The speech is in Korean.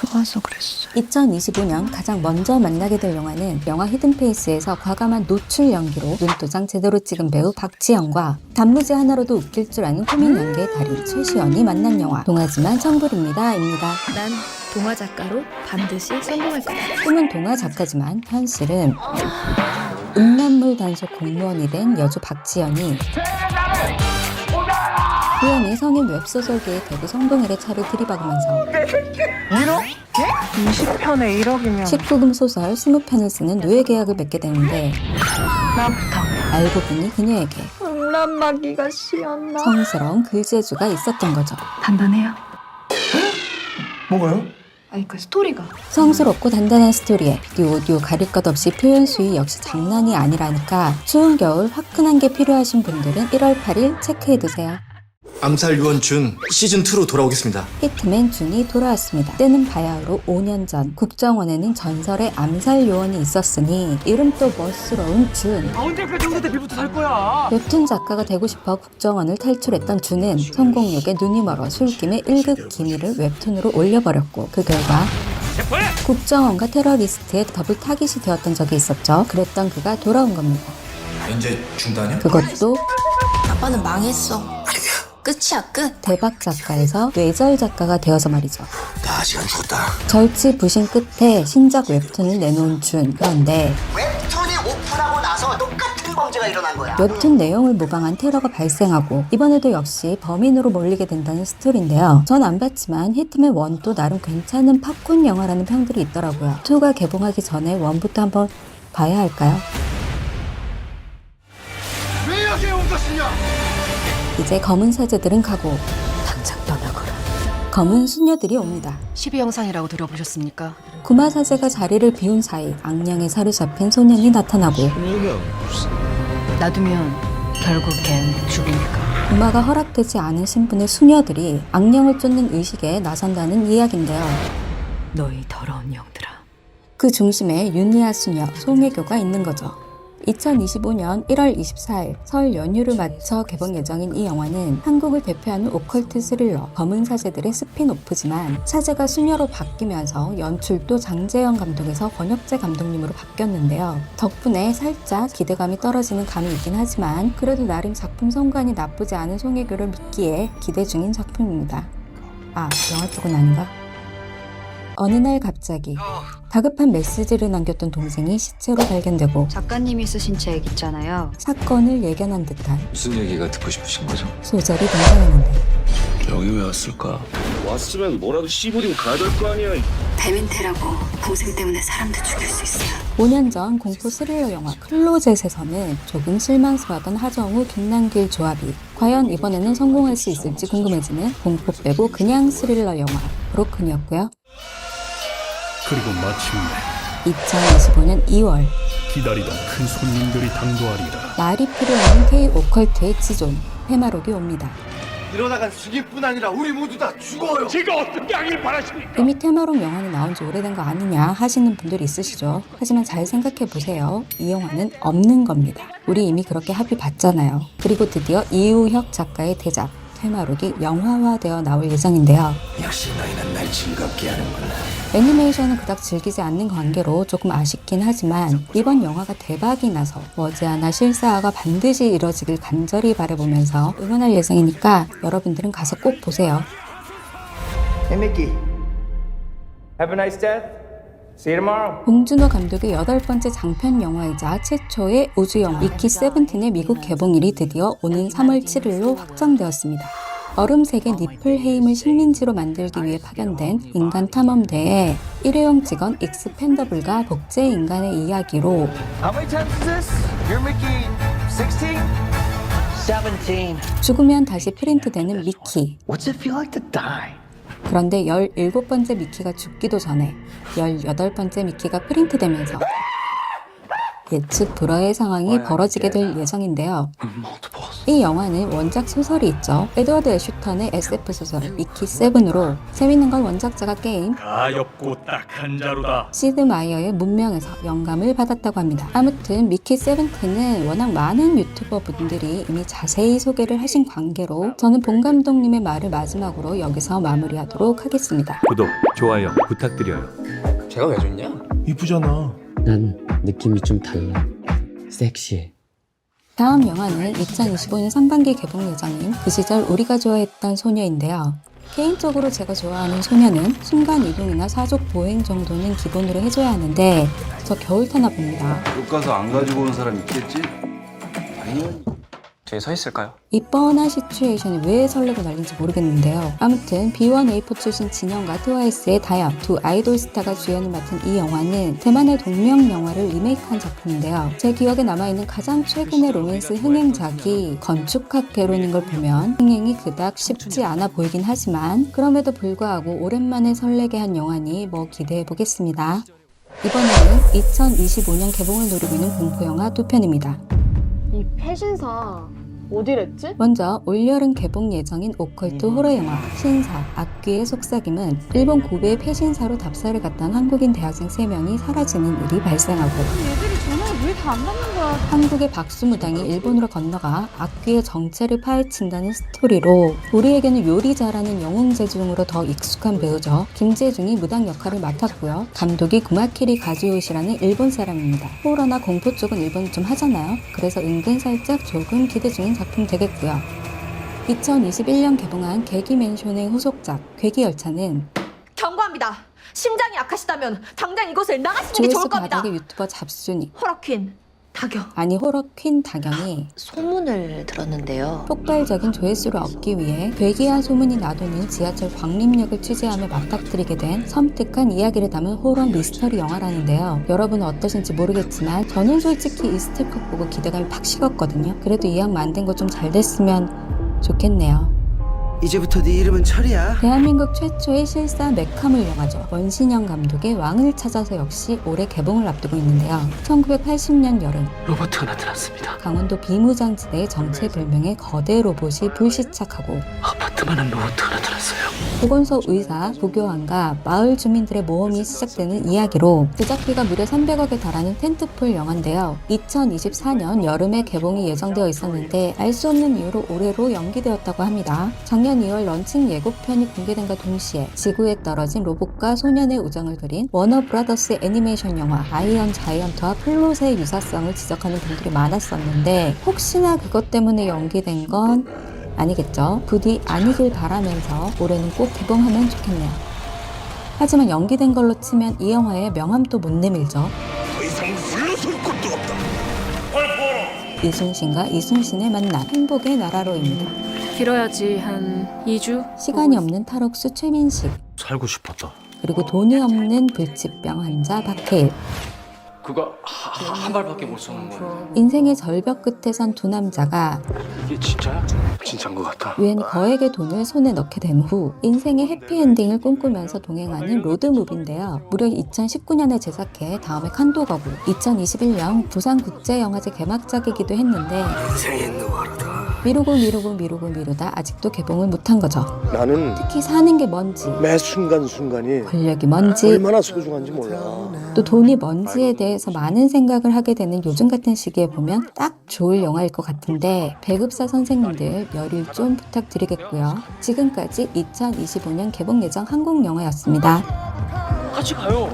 좋아서 그랬어요. 2025년 가장 먼저 만나게 될 영화는 영화 히든페이스에서 과감한 노출 연기로 눈도장 제대로 찍은 배우 박지영과 단무지 하나로도 웃길 줄 아는 코믹 연기의 달인 최시연이 만난 영화 동화지만 천불입니다입니다. 난 동화 작가로 반드시 성공할 거야. 꿈은 동화 작가지만 현실은 음란물 단속 공무원이 된 여주 박지연이 우연히 성인 웹소설계의 대부 성동일의 차를 들이박으면서 20편에 1억이면 19금 소설 20편을 쓰는 노예 계약을 맺게 되는데 나부터 알고 보니 그녀에게 음란마귀가 씌었나? 성스러운 글재주가 있었던 거죠. 단단해요. 뭐가요? 아니 그 스토리가 성스럽고 단단한 스토리에 요 가릴 것 없이 표현 수위 역시 장난이 아니라니까 추운 겨울 화끈한 게 필요하신 분들은 1월 8일 체크해두세요. 암살 요원 준 시즌2로 돌아오겠습니다. 히트맨 준이 돌아왔습니다. 때는 바야흐로 5년 전 국정원에는 전설의 암살 요원이 있었으니 이름도 멋스러운 준. 언제까지 우리 대비부터 살 거야? 웹툰 작가가 되고 싶어 국정원을 탈출했던 준은 성공욕에 눈이 멀어 술김에 1급 기밀을 웹툰으로 올려버렸고 그 결과 국정원과 테러리스트의 더블 타깃이 되었던 적이 있었죠. 그랬던 그가 돌아온 겁니다. 이제 중단이요? 그것도 아빠는 망했어. 끝이야, 끝. 대박 작가에서 뇌절 작가가 되어서 말이죠. 나 아직 안 죽었다. 절치부심 끝에 신작 웹툰을 내놓은 준. 그런데 웹툰이 오픈하고 나서 똑같은 범죄가 일어난 거야. 웹툰 내용을 모방한 테러가 발생하고 이번에도 역시 범인으로 몰리게 된다는 스토리인데요. 전 안 봤지만 히트맨 1도 나름 괜찮은 팝콘 영화라는 평들이 있더라고요. 2가 개봉하기 전에 1부터 한번 봐야 할까요? 왜 여기에 온 것이냐? 이제 검은 사제들은 가고 당장 떠나거라. 검은 수녀들이 옵니다. 12영상이라고 들어보셨습니까? 구마 사제가 자리를 비운 사이 악령에 사로잡힌 소년이 나타나고 놔두면 결국엔 죽으니까. 구마가 허락되지 않은 신분의 수녀들이 악령을 쫓는 의식에 나선다는 이야기인데요. 너희 더러운 영들아. 그 중심에 윤희아 수녀 송혜교가 있는 거죠. 2025년 1월 24일 설 연휴를 맞춰 개봉 예정인 이 영화는 한국을 대표하는 오컬트 스릴러 검은 사제들의 스핀오프지만 사제가 수녀로 바뀌면서 연출도 장재영 감독에서 권혁재 감독님으로 바뀌었는데요. 덕분에 살짝 기대감이 떨어지는 감이 있긴 하지만 그래도 나름 작품 성관이 나쁘지 않은 송혜교를 믿기에 기대 중인 작품입니다. 아, 영화 쪽은 아닌가? 어느 날 갑자기 다급한 메시지를 남겼던 동생이 시체로 발견되고 작가님이 쓰신 책 있잖아요. 사건을 예견한 듯한 무슨 얘기가 듣고 싶으신 거죠? 소절이 등장하는데 여기 왜 왔을까? 왔으면 뭐라도 씹어리고 가야 될 거 아니야. 배민태라고 동생 때문에 사람도 죽일 수 있어요. 5년 전 공포 스릴러 영화 클로젯에서는 조금 실망스러웠던 하정우, 김남길 조합이 과연 이번에는 성공할 수 있을지 궁금해지는 공포 빼고 그냥 스릴러 영화 브로큰이었고요. 그리고 마침내 2025년 2월 기다리던 큰 손님들이 당도하리라. 말이 필요한 K 오컬트의 지존 페마록이 옵니다. 이러다간 죽일 뿐 아니라 우리 모두 다 죽어요. 제가 어떻게 하길 바라십니까? 이미 테마록 영화는 나온 지 오래된 거 아니냐 하시는 분들이 있으시죠. 하지만 잘 생각해보세요. 이 영화는 없는 겁니다. 우리 이미 그렇게 합의 봤잖아요. 그리고 드디어 이우혁 작가의 대작 테마록이 영화화되어 나올 예정인데요. 역시 너희는 날 즐겁게 하는구나. 애니메이션은 그닥 즐기지 않는 관계로 조금 아쉽긴 하지만 이번 영화가 대박이 나서 머지않아 실사화가 반드시 이뤄지길 간절히 바라보면서 응원할 예정이니까 여러분들은 가서 꼭 보세요. Hey Mickey. Have a nice death. See you tomorrow. 봉준호 감독의 8번째 장편 영화이자 최초의 우주영화 미키 세븐틴의 미국 개봉일이 드디어 오는 3월 7일로 확정되었습니다. 얼음세계 니플헤임을 식민지로 만들기 위해 파견된 인간 탐험대에 일회용 직원 익스펜더블과 복제 인간의 이야기로 How many times is this? You're Mickey 16? 17. 죽으면 다시 프린트되는 미키. What's it feel like to die? 그런데 17번째 미키가 죽기도 전에 18번째 미키가 프린트되면서 예측 불허의 상황이 벌어지게 될 예정인데요. Multiples. 이 영화는 원작 소설이 있죠. 에드워드 애슈턴의 SF 소설 미키 7으로 재밌는 건 원작자가 게임 가엾고 딱한 자루다. 시드 마이어의 문명에서 영감을 받았다고 합니다. 아무튼 미키 7는 워낙 많은 유튜버 분들이 이미 자세히 소개를 하신 관계로 저는 본 감독님의 말을 마지막으로 여기서 마무리하도록 하겠습니다. 구독, 좋아요 부탁드려요. 제가 왜 좋냐? 이쁘잖아. 난 느낌이 좀 달라. 섹시해. 다음 영화는 2025년 상반기 개봉 예정인 그 시절 우리가 좋아했던 소녀인데요. 개인적으로 제가 좋아하는 소녀는 순간이동이나 사족 보행 정도는 기본으로 해줘야 하는데 저 겨울 타나 봅니다. 교과서 안 가지고 온 사람 있겠지? 아니면 뒤에 서 있을까요? 이 뻔한 시츄에이션이 왜 설레고 난린지 모르겠는데요. 아무튼 B1A4 출신 진영과 트와이스의 다현 두 아이돌 스타가 주연을 맡은 이 영화는 대만의 동명 영화를 리메이크한 작품인데요. 제 기억에 남아있는 가장 최근의 로맨스 흥행작이 건축학 개론인 걸 보면 흥행이 그닥 쉽지 않아 보이긴 하지만 그럼에도 불구하고 오랜만에 설레게 한 영화니 뭐 기대해보겠습니다. 이번에는 2025년 개봉을 노리고 있는 공포영화 2편입니다. 이 패신사 어디랬지? 먼저 올여름 개봉 예정인 오컬트 호러 영화 신사 악귀의 속삭임은 일본 고베의 폐신사로 답사를 갔던 한국인 대학생 3명이 사라지는 일이 발생하고 얘들이 전화를 왜 다 안 받는 거야? 한국의 박수무당이 일본으로 건너가 악귀의 정체를 파헤친다는 스토리로 우리에게는 요리 잘하는 영웅재중으로 더 익숙한 배우죠. 김재중이 무당 역할을 맡았고요. 감독이 구마키리 가즈요시라는 일본 사람입니다. 호러나 공포 쪽은 일본이 좀 하잖아요. 그래서 은근 살짝 조금 기대 중인 작품 되겠고요. 2021년 개봉한 개기맨션의 후속작 괴기열차는 경고합니다. 심장이 약하시다면 당장 이곳을 나가시는 게 조회수 좋을 겁니다. 바닥의 유튜버 잡순이 호러퀸 다경. 아니 호러퀸 다경이 소문을 들었는데요. 폭발적인 조회수를 얻기 위해 괴기한 소문이 나도는 지하철 광림역을 취재하며 맞닥뜨리게 된 섬뜩한 이야기를 담은 호러 미스터리 영화라는데요. 여러분은 어떠신지 모르겠지만 저는 솔직히 이 스틸컷 보고 기대감이 팍 식었거든요. 그래도 이 약 만든 거 좀 잘 됐으면 좋겠네요. 이제부터 네 이름은 철이야. 대한민국 최초의 실사 메카물 영화죠. 원신영 감독의 왕을 찾아서 역시 올해 개봉을 앞두고 있는데요. 1980년 여름 로버트가 나타났습니다. 강원도 비무장지대의 정체불명의 거대 로봇이 불시착하고 아파트만한 로버트가 나타났어요. 보건소 의사, 조교환과 마을 주민들의 모험이 시작되는 이야기로 제작비가 무려 300억에 달하는 텐트폴 영화인데요. 2024년 여름에 개봉이 예정되어 있었는데 알 수 없는 이유로 올해로 연기되었다고 합니다. 작년 2월 런칭 예고편이 공개된과 동시에 지구에 떨어진 로봇과 소년의 우정을 그린 워너브라더스 애니메이션 영화 아이언 자이언트와 플롯의 유사성을 지적하는 분들이 많았었는데 혹시나 그것 때문에 연기된 건 아니겠죠? 부디 아니길 바라면서 올해는 꼭 개봉하면 좋겠네요. 하지만 연기된 걸로 치면 이 영화의 명함도 못 내밀죠. 더 이상 물러설 곳도 없다. 이순신과 이순신의 만남, 행복의 나라로입니다. 길어야지 한 2주? 시간이 없는 탈옥수 최민식, 살고 싶었다. 그리고 돈이 없는 불치병 환자 박해일. 그거 한 발밖에 못 쏘는 거야. 인생의 절벽 끝에 선 두 남자가 이게 진짜야? 진짜인 것 같아. 웬 거액의 돈을 손에 넣게 된 후 인생의 해피엔딩을 꿈꾸면서 동행하는 로드무비인데요. 무려 2019년에 제작해 다음에 칸도 가고 2021년 부산국제영화제 개막작이기도 했는데 인생이 누아르다. 미루다 아직도 개봉을 못한 거죠. 나는 특히 사는 게 뭔지, 매 순간순간이 권력이 뭔지, 얼마나 소중한지 몰라. 또 돈이 뭔지에 대해서 많은 생각을 하게 되는 요즘 같은 시기에 보면 딱 좋을 영화일 것 같은데 배급사 선생님들 열일 좀 부탁드리겠고요. 지금까지 2025년 개봉 예정 한국 영화였습니다. 같이 가요.